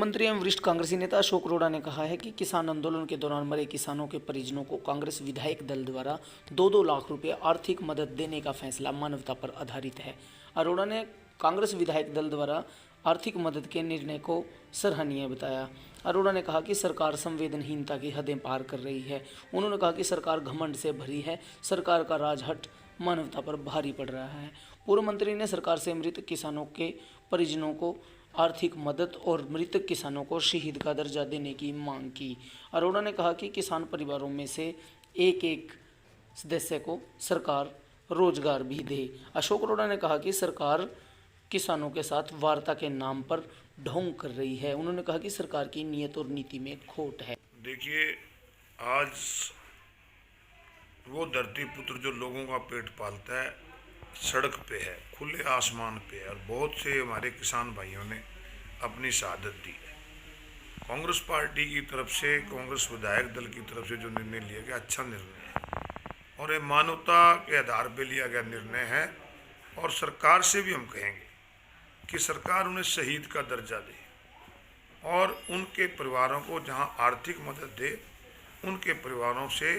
मंत्री एवं वरिष्ठ कांग्रेसी नेता अशोक अरोड़ा ने कहा है कि किसान आंदोलन के दौरान मरे किसानों के परिजनों को कांग्रेस विधायक दल द्वारा 2-2 लाख रुपए आर्थिक मदद देने का फैसला मानवता पर आधारित है। अरोड़ा ने कांग्रेस विधायक दल द्वारा आर्थिक मदद के निर्णय को सराहनीय बताया। अरोड़ा ने कहा कि सरकार संवेदनहीनता की हदें पार कर रही है। उन्होंने कहा कि सरकार घमंड से भरी है, सरकार का राजहट मानवता पर भारी पड़ रहा है। पूर्व मंत्री ने सरकार से मृत किसानों के परिजनों को आर्थिक मदद और मृतक किसानों को शहीद का दर्जा देने की मांग की। अरोड़ा ने कहा कि किसान परिवारों में से एक एक सदस्य को सरकार रोजगार भी दे। अशोक अरोड़ा ने कहा कि सरकार किसानों के साथ वार्ता के नाम पर ढोंग कर रही है। उन्होंने कहा कि सरकार की नीयत और नीति में खोट है। देखिए, आज वो धरती पुत्र जो लोगों का पेट पालता है सड़क पे है, खुले आसमान पे है, और बहुत से हमारे किसान भाइयों ने अपनी शहादत दी है। कांग्रेस पार्टी की तरफ से, कांग्रेस विधायक दल की तरफ से जो निर्णय लिया गया, अच्छा निर्णय है और ये मानवता के आधार पे लिया गया निर्णय है। और सरकार से भी हम कहेंगे कि सरकार उन्हें शहीद का दर्जा दे और उनके परिवारों को जहां आर्थिक मदद दे, उनके परिवारों से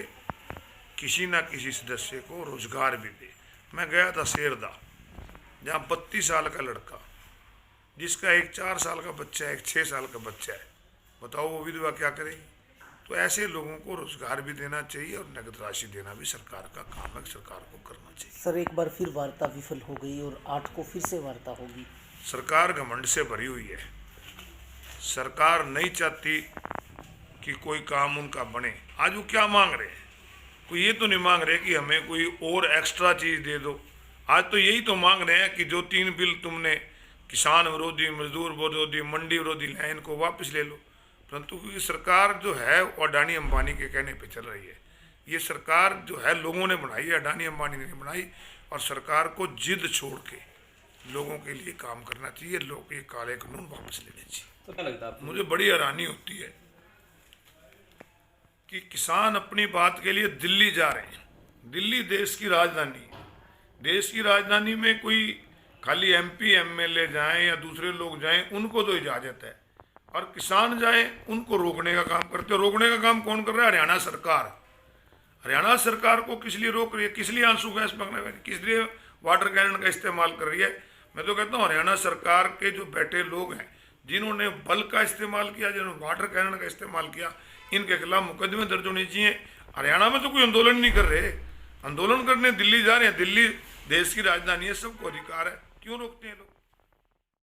किसी न किसी सदस्य को रोजगार भी दे। मैं गया था शेरदा, जहाँ 32 साल का लड़का, जिसका एक 4 साल का बच्चा है, एक 6 साल का बच्चा है, बताओ वो विधवा क्या करेगी। तो ऐसे लोगों को रोजगार भी देना चाहिए और नगद राशि देना भी सरकार का काम है, सरकार को करना चाहिए। सर, एक बार फिर वार्ता विफल हो गई और 8 को फिर से वार्ता होगी। सरकार घमंड से भरी हुई है। सरकार नहीं चाहती कि कोई काम उनका बने। आज वो क्या मांग रहे हैं? कोई ये तो नहीं मांग रहे कि हमें कोई और एक्स्ट्रा चीज़ दे दो। आज तो यही तो मांग रहे हैं कि जो 3 बिल तुमने किसान विरोधी, मजदूर विरोधी, मंडी विरोधी लाए, इनको वापस ले लो। परंतु क्योंकि सरकार जो है वो अडानी अंबानी के कहने पे चल रही है। ये सरकार जो है लोगों ने बनाई है, अडानी अंबानी ने बनाई। और सरकार को जिद छोड़ के लोगों के लिए काम करना चाहिए। लोग ये काले कानून वापस लेने चाहिए। तो क्या लगता है? मुझे बड़ी हैरानी होती है कि किसान अपनी बात के लिए दिल्ली जा रहे हैं। दिल्ली देश की राजधानी है। देश की राजधानी में कोई खाली MP MLA जाएं या दूसरे लोग जाएं, उनको तो इजाजत है, और किसान जाएं उनको रोकने का काम करते हैं। रोकने का काम कौन कर रहा है? हरियाणा सरकार। हरियाणा सरकार को किस लिए रोक रही है? किस लिए आंसू गैस पकड़ने वाली, किस लिए वाटर कैनन का इस्तेमाल कर रही है? मैं तो कहता हूँ हरियाणा सरकार के जो बैठे लोग हैं, जिन्होंने बल का इस्तेमाल किया, जिन्होंने वाटर कैनन का इस्तेमाल किया, इनके खिलाफ मुकदमे दर्ज होने चाहिए। हरियाणा में तो कोई आंदोलन नहीं कर रहे, आंदोलन करने दिल्ली जा रहे हैं। दिल्ली देश की राजधानी है, सबको अधिकार है, क्यों रोकते हैं लोग?